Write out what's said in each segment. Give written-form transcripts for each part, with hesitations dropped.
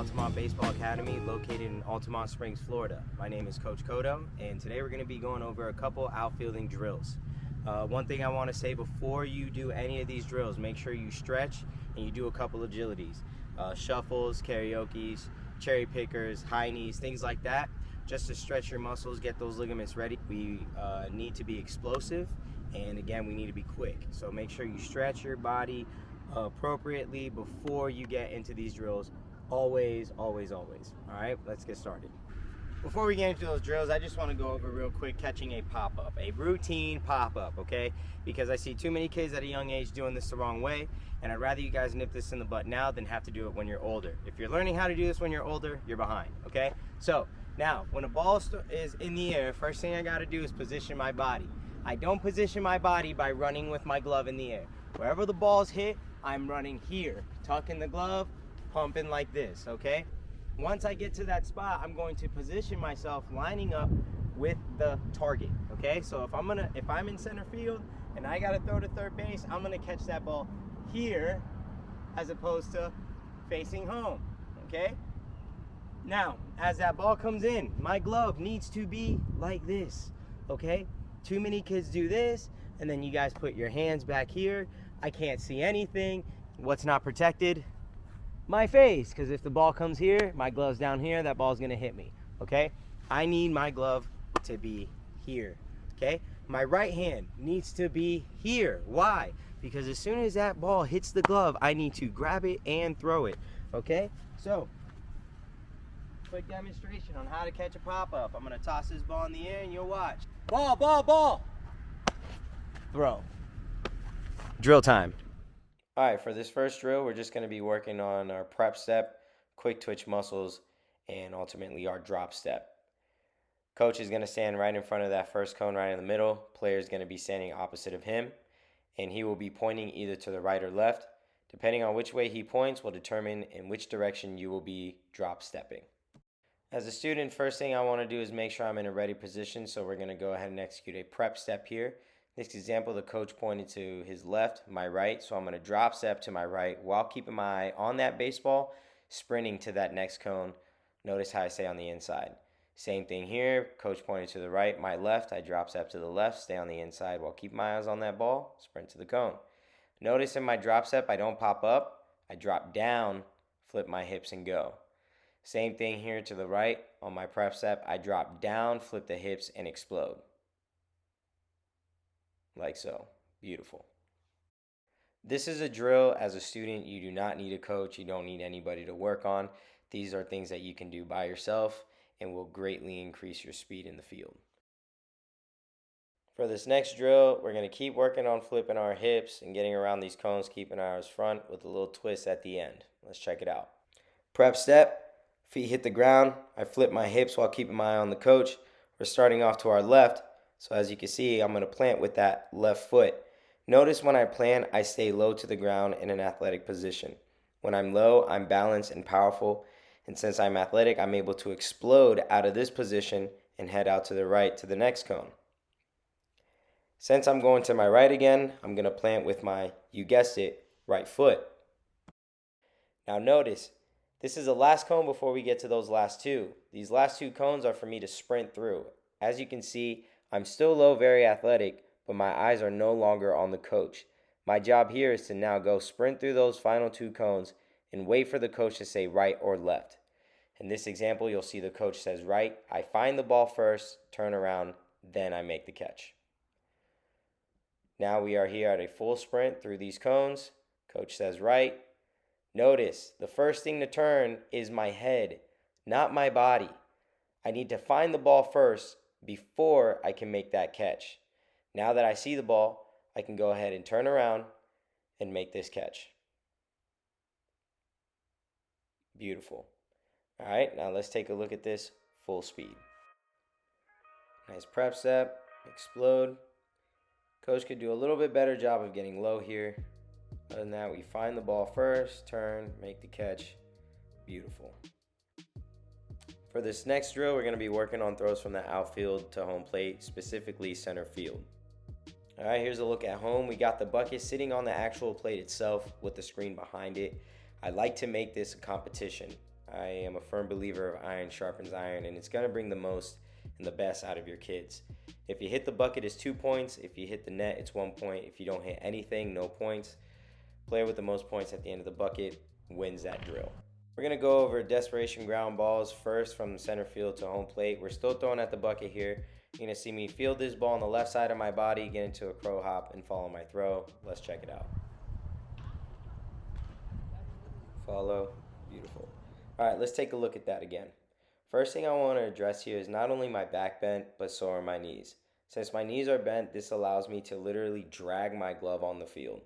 Altamont Baseball Academy located in Altamont Springs, Florida. My name is Coach Cotto, and today we're going to be going over a couple outfielding drills. One thing I want to say before you do any of these drills, make sure you stretch and you do a couple agilities. Shuffles, karaokes, cherry pickers, high knees, things like that, just to stretch your muscles, get those ligaments ready. We need to be explosive, and again, we need to be quick. So make sure you stretch your body appropriately before you get into these drills. Always, always, always. All right, let's get started. Before we get into those drills, I just want to go over real quick catching a pop-up, a routine pop-up, okay? Because I see too many kids at a young age doing this the wrong way, and I'd rather you guys nip this in the butt now than have to do it when you're older. If you're learning how to do this when you're older, you're behind, okay? So now, when a ball is in the air, first thing I got to do is position my body. I don't position my body by running with my glove in the air. Wherever the ball's hit, I'm running here, tucking the glove, pumping like this, okay? Once I get to that spot, I'm going to position myself lining up with the target, okay? So if I'm in center field and I gotta throw to third base, I'm gonna catch that ball here as opposed to facing home, okay? Now, as that ball comes in, my glove needs to be like this, okay? Too many kids do this, and then you guys put your hands back here. I can't see anything. What's not protected? My face, because if the ball comes here, my glove's down here, that ball's gonna hit me, okay? I need my glove to be here, okay? My right hand needs to be here. Why? Because as soon as that ball hits the glove, I need to grab it and throw it, okay? So, quick demonstration on how to catch a pop-up. I'm gonna toss this ball in the air and you'll watch. Ball, ball, ball. Throw. Drill time. All right, for this first drill, we're just going to be working on our prep step, quick twitch muscles, and ultimately our drop step. Coach is going to stand right in front of that first cone right in the middle. Player is going to be standing opposite of him, and he will be pointing either to the right or left. Depending on which way he points will determine in which direction you will be drop stepping. As a student, first thing I want to do is make sure I'm in a ready position, so we're going to go ahead and execute a prep step here. This example, the coach pointed to his left, my right, so I'm going to drop step to my right while keeping my eye on that baseball, sprinting to that next cone. Notice how I say on the inside. Same thing here, coach pointed to the right, my left, I drop step to the left, stay on the inside while keeping my eyes on that ball, sprint to the cone. Notice in my drop step, I don't pop up, I drop down, flip my hips and go. Same thing here to the right, on my prep step, I drop down, flip the hips and explode. Like so. Beautiful. This is a drill. As a student, you do not need a coach. You don't need anybody to work on. These are things that you can do by yourself and will greatly increase your speed in the field. For this next drill, we're going to keep working on flipping our hips and getting around these cones, keeping ours front with a little twist at the end. Let's check it out. Prep step, feet hit the ground. I flip my hips while keeping my eye on the coach. We're starting off to our left. So as you can see, I'm going to plant with that left foot. Notice when I plant, I stay low to the ground in an athletic position. When I'm low, I'm balanced and powerful. And since I'm athletic, I'm able to explode out of this position and head out to the right to the next cone. Since I'm going to my right again, I'm going to plant with my, you guessed it, right foot. Now notice, this is the last cone before we get to those last two. These last two cones are for me to sprint through. As you can see, I'm still low, very athletic, but my eyes are no longer on the coach. My job here is to now go sprint through those final two cones and wait for the coach to say right or left. In this example, you'll see the coach says right. I find the ball first, turn around, then I make the catch. Now we are here at a full sprint through these cones. Coach says right. Notice, the first thing to turn is my head, not my body. I need to find the ball first before I can make that catch. Now that I see the ball, I can go ahead and turn around and make this catch. Beautiful. All right, now let's take a look at this full speed. Nice prep step, explode. Coach could do a little bit better job of getting low here. Other than that, we find the ball first, turn, make the catch. Beautiful. For this next drill, we're going to be working on throws from the outfield to home plate, specifically center field. All right, here's a look at home. We got the bucket sitting on the actual plate itself with the screen behind it. I like to make this a competition. I am a firm believer of iron sharpens iron, and it's going to bring the most and the best out of your kids. If you hit the bucket, it's 2 points. If you hit the net, it's 1 point. If you don't hit anything, no points. Player with the most points at the end of the bucket wins that drill. We're going to go over desperation ground balls first from center field to home plate. We're still throwing at the bucket here. You're going to see me field this ball on the left side of my body, get into a crow hop, and follow my throw. Let's check it out. Follow. Beautiful. All right, let's take a look at that again. First thing I want to address here is not only my back bent, but so are my knees. Since my knees are bent, this allows me to literally drag my glove on the field.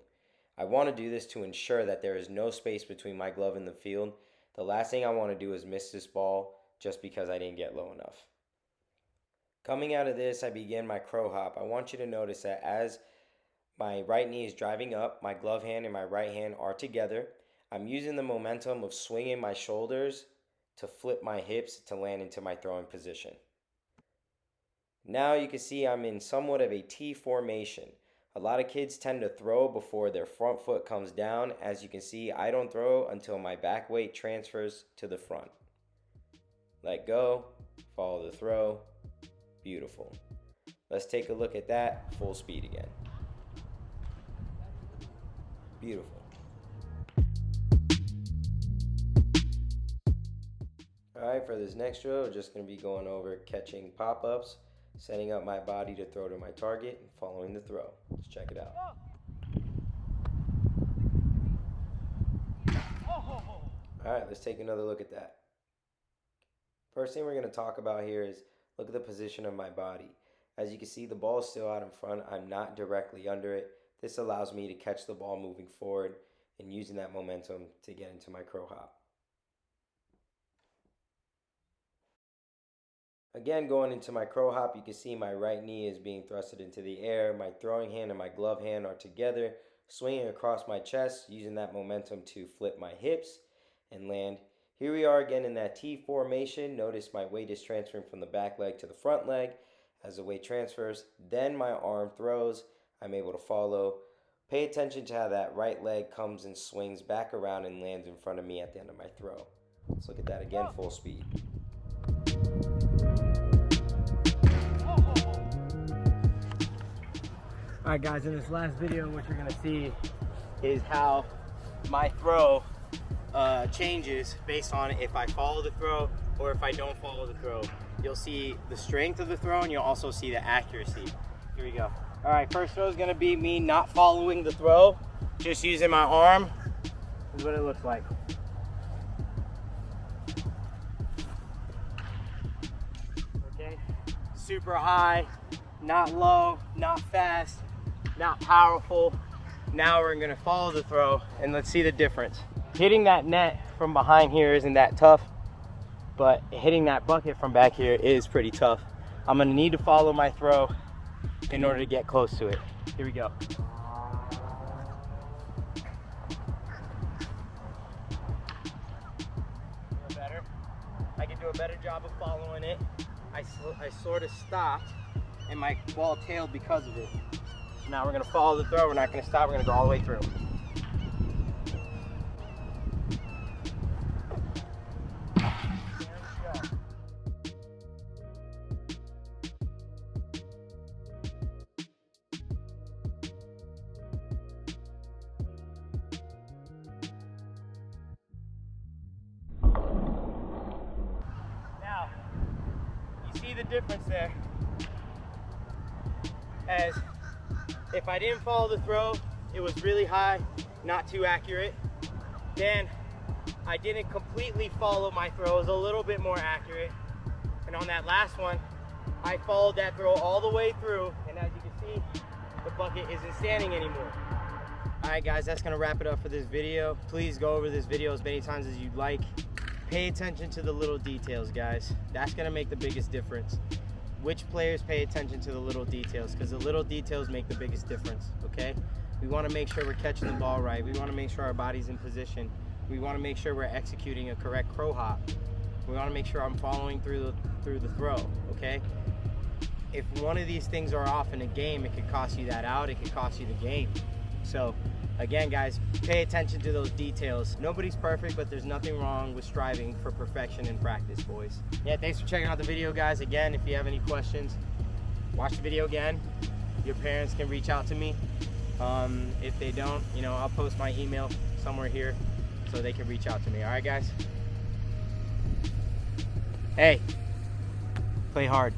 I want to do this to ensure that there is no space between my glove and the field. The last thing I want to do is miss this ball just because I didn't get low enough. Coming out of this, I begin my crow hop. I want you to notice that as my right knee is driving up, my glove hand and my right hand are together. I'm using the momentum of swinging my shoulders to flip my hips to land into my throwing position. Now you can see I'm in somewhat of a T formation. A lot of kids tend to throw before their front foot comes down. As you can see, I don't throw until my back weight transfers to the front. Let go, follow the throw. Beautiful. Let's take a look at that full speed again. Beautiful. Alright, for this next drill, we're just going to be going over catching pop-ups, setting up my body to throw to my target, and following the throw. Let's check it out. Alright, let's take another look at that. First thing we're going to talk about here is look at the position of my body. As you can see, the ball is still out in front. I'm not directly under it. This allows me to catch the ball moving forward and using that momentum to get into my crow hop. Again, going into my crow hop, you can see my right knee is being thrusted into the air. My throwing hand and my glove hand are together, swinging across my chest, using that momentum to flip my hips and land. Here we are again in that T formation. Notice my weight is transferring from the back leg to the front leg. As the weight transfers, then my arm throws. I'm able to follow. Pay attention to how that right leg comes and swings back around and lands in front of me at the end of my throw. Let's look at that again, full speed. Alright guys, in this last video what you're going to see is how my throw changes based on if I follow the throw or if I don't follow the throw. You'll see the strength of the throw and you'll also see the accuracy. Here we go. Alright, first throw is going to be me not following the throw, just using my arm. This is what it looks like. Okay, super high, not low, not fast, not powerful. Now we're going to follow the throw and let's see the difference. Hitting that net from behind here isn't that tough, but hitting that bucket from back here is pretty tough. I'm going to need to follow my throw in order to get close to it. Here we go. Better. I can do a better job of following it. I sort of stopped and my ball tailed because of it. So now we're going to follow the throw. We're not going to stop. We're going to go all the way through. See the difference there, as if I didn't follow the throw, it was really high, not too accurate. Then I didn't completely follow my throw, it was a little bit more accurate. And on that last one, I followed that throw all the way through, and as you can see, the bucket isn't standing anymore. Alright guys, that's gonna wrap it up for this video. Please go over this video as many times as you'd like. Pay attention to the little details, guys. That's gonna make the biggest difference. Which players pay attention to the little details? Because the little details make the biggest difference, okay? We wanna make sure we're catching the ball right. We wanna make sure our body's in position. We wanna make sure we're executing a correct crow hop. We wanna make sure I'm following through the throw, okay? If one of these things are off in a game, it could cost you that out, it could cost you the game. So Again, guys, pay attention to those details. Nobody's perfect, but there's nothing wrong with striving for perfection in practice, boys. Yeah, thanks for checking out the video, guys. Again, if you have any questions, watch the video again. Your parents can reach out to me. If they don't, you know, I'll post my email somewhere here so they can reach out to me. All right, guys? Hey, play hard.